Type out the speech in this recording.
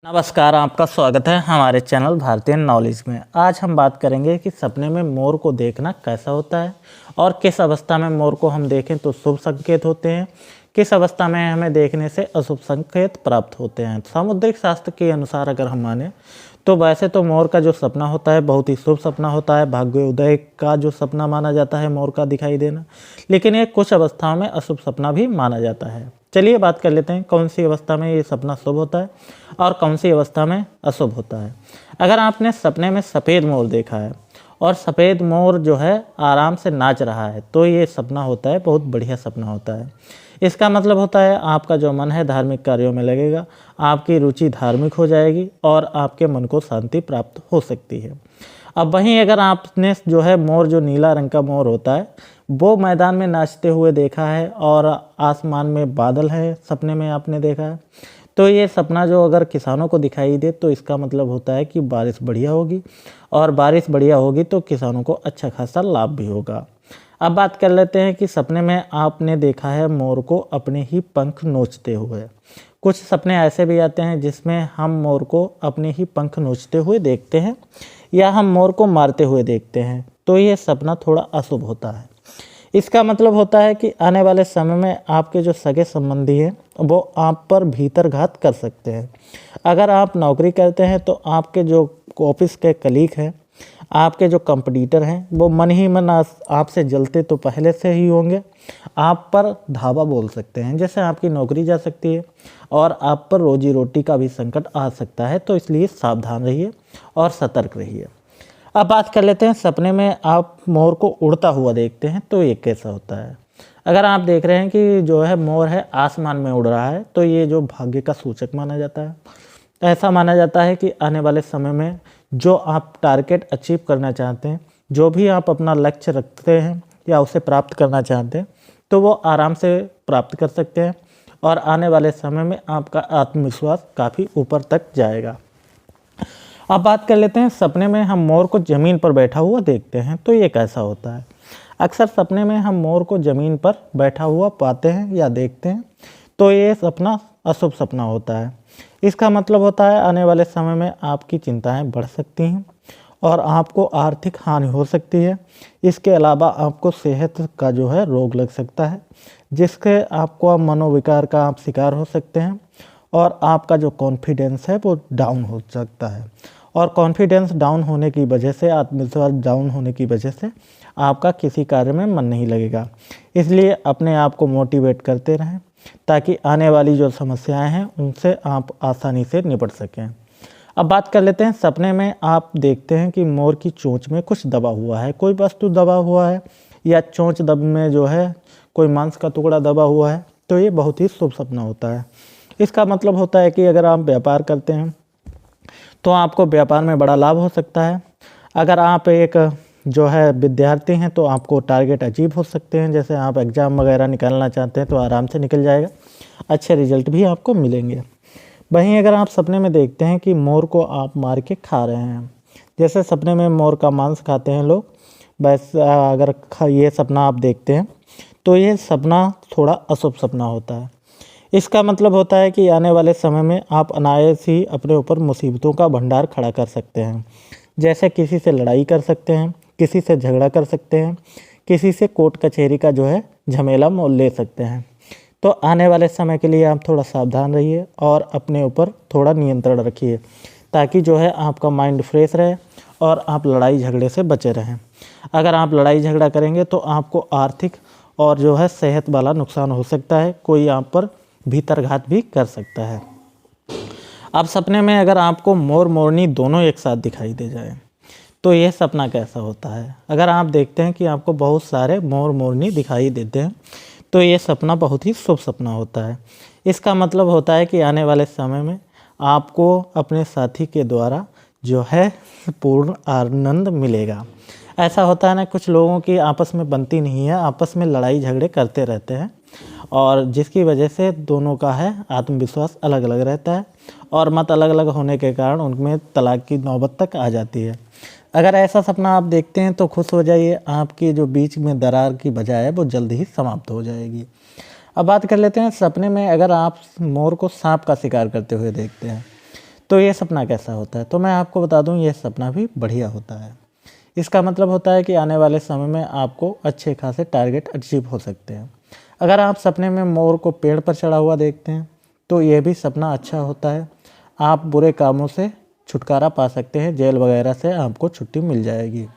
नमस्कार, आपका स्वागत है हमारे चैनल भारतीय नॉलेज में। आज हम बात करेंगे कि सपने में मोर को देखना कैसा होता है और किस अवस्था में मोर को हम देखें तो शुभ संकेत होते हैं, किस अवस्था में हमें देखने से अशुभ संकेत प्राप्त होते हैं। सामुद्रिक शास्त्र के अनुसार अगर हम माने तो वैसे तो मोर का जो सपना होता है बहुत ही शुभ सपना होता है, भाग्योदय का जो सपना माना जाता है मोर का दिखाई देना, लेकिन ये कुछ अवस्थाओं में अशुभ सपना भी माना जाता है। चलिए बात कर लेते हैं कौन सी अवस्था में ये सपना शुभ होता है और कौन सी अवस्था में अशुभ होता है। अगर आपने सपने में सफ़ेद मोर देखा है और सफ़ेद मोर जो है आराम से नाच रहा है तो ये सपना होता है बहुत बढ़िया सपना होता है। इसका मतलब होता है आपका जो मन है धार्मिक कार्यों में लगेगा, आपकी रुचि धार्मिक हो जाएगी और आपके मन को शांति प्राप्त हो सकती है। अब वहीं अगर आपने जो है मोर जो नीला रंग का मोर होता है वो मैदान में नाचते हुए देखा है और आसमान में बादल है सपने में आपने देखा है, तो ये सपना जो अगर किसानों को दिखाई दे तो इसका मतलब होता है कि बारिश बढ़िया होगी और बारिश बढ़िया होगी तो किसानों को अच्छा खासा लाभ भी होगा। अब बात कर लेते हैं कि सपने में आपने देखा है मोर को अपने ही पंख नोचते हुए। कुछ सपने ऐसे भी आते हैं जिसमें हम मोर को अपने ही पंख नोचते हुए देखते हैं या हम मोर को मारते हुए देखते हैं, तो ये सपना थोड़ा अशुभ होता है। इसका मतलब होता है कि आने वाले समय में आपके जो सगे संबंधी हैं वो आप पर भीतरघात कर सकते हैं। अगर आप नौकरी करते हैं तो आपके जो ऑफिस के कलीग हैं, आपके जो कंपटीटर हैं, वो मन ही मन आपसे जलते तो पहले से ही होंगे, आप पर धावा बोल सकते हैं, जैसे आपकी नौकरी जा सकती है और आप पर रोजी रोटी का भी संकट आ सकता है। तो इसलिए सावधान रहिए और सतर्क रहिए। अब बात कर लेते हैं सपने में आप मोर को उड़ता हुआ देखते हैं तो ये कैसा होता है। अगर आप देख रहे हैं कि जो है मोर है आसमान में उड़ रहा है तो ये जो भाग्य का सूचक माना जाता है। ऐसा माना जाता है कि आने वाले समय में जो आप टारगेट अचीव करना चाहते हैं, जो भी आप अपना लक्ष्य रखते हैं या उसे प्राप्त करना चाहते हैं तो वो आराम से प्राप्त कर सकते हैं और आने वाले समय में आपका आत्मविश्वास काफ़ी ऊपर तक जाएगा। अब बात कर लेते हैं सपने में हम मोर को ज़मीन पर बैठा हुआ देखते हैं तो ये कैसा होता है। अक्सर सपने में हम मोर को ज़मीन पर बैठा हुआ पाते हैं या देखते हैं तो ये सपना अशुभ सपना होता है। इसका मतलब होता है आने वाले समय में आपकी चिंताएं बढ़ सकती हैं और आपको आर्थिक हानि हो सकती है। इसके अलावा आपको सेहत का जो है रोग लग सकता है जिसके आपको मनोविकार का आप शिकार हो सकते हैं और आपका जो कॉन्फिडेंस है वो डाउन हो सकता है और कॉन्फिडेंस डाउन होने की वजह से, आत्मविश्वास डाउन होने की वजह से आपका किसी कार्य में मन नहीं लगेगा। इसलिए अपने आप को मोटिवेट करते रहें ताकि आने वाली जो समस्याएं हैं उनसे आप आसानी से निपट सकें। अब बात कर लेते हैं सपने में आप देखते हैं कि मोर की चोंच में कुछ दबा हुआ है, कोई वस्तु दबा हुआ है या चोंच दब में जो है कोई मांस का टुकड़ा दबा हुआ है तो ये बहुत ही शुभ सपना होता है। इसका मतलब होता है कि अगर आप व्यापार करते हैं तो आपको व्यापार में बड़ा लाभ हो सकता है। अगर आप एक जो है विद्यार्थी हैं तो आपको टारगेट अचीव हो सकते हैं, जैसे आप एग्ज़ाम वगैरह निकालना चाहते हैं तो आराम से निकल जाएगा, अच्छे रिजल्ट भी आपको मिलेंगे। वहीं अगर आप सपने में देखते हैं कि मोर को आप मार के खा रहे हैं, जैसे सपने में मोर का मांस खाते हैं लोग, बस अगर ये सपना आप देखते हैं तो ये सपना थोड़ा अशुभ सपना होता है। इसका मतलब होता है कि आने वाले समय में आप अनायास ही अपने ऊपर मुसीबतों का भंडार खड़ा कर सकते हैं, जैसे किसी से लड़ाई कर सकते हैं, किसी से झगड़ा कर सकते हैं, किसी से कोर्ट कचहरी का जो है झमेला मोल ले सकते हैं। तो आने वाले समय के लिए आप थोड़ा सावधान रहिए और अपने ऊपर थोड़ा नियंत्रण रखिए ताकि जो है आपका माइंड फ्रेश रहे और आप लड़ाई झगड़े से बचे रहें। अगर आप लड़ाई झगड़ा करेंगे तो आपको आर्थिक और जो है सेहत वाला नुकसान हो सकता है, कोई आप पर भीतरघात भी कर सकता है। अब सपने में अगर आपको मोर मोरनी दोनों एक साथ दिखाई दे जाए तो यह सपना कैसा होता है। अगर आप देखते हैं कि आपको बहुत सारे मोर मोरनी दिखाई देते हैं तो ये सपना बहुत ही शुभ सपना होता है। इसका मतलब होता है कि आने वाले समय में आपको अपने साथी के द्वारा जो है पूर्ण आनंद मिलेगा। ऐसा होता है ना, कुछ लोगों की आपस में बनती नहीं है, आपस में लड़ाई झगड़े करते रहते हैं और जिसकी वजह से दोनों का है आत्मविश्वास अलग अलग रहता है और मत अलग अलग होने के कारण उनमें तलाक की नौबत तक आ जाती है। अगर ऐसा सपना आप देखते हैं तो खुश हो जाइए, आपकी जो बीच में दरार की बजाय है वो जल्द ही समाप्त हो जाएगी। अब बात कर लेते हैं सपने में अगर आप मोर को सांप का शिकार करते हुए देखते हैं तो ये सपना कैसा होता है? तो मैं आपको बता दूं, ये सपना भी बढ़िया होता है। इसका मतलब होता है कि आने वाले समय में आपको अच्छे खासे टारगेट अचीव हो सकते हैं। अगर आप सपने में मोर को पेड़ पर चढ़ा हुआ देखते हैं तो ये भी सपना अच्छा होता है। आप बुरे कामों से छुटकारा पा सकते हैं, जेल वगैरह से आपको छुट्टी मिल जाएगी।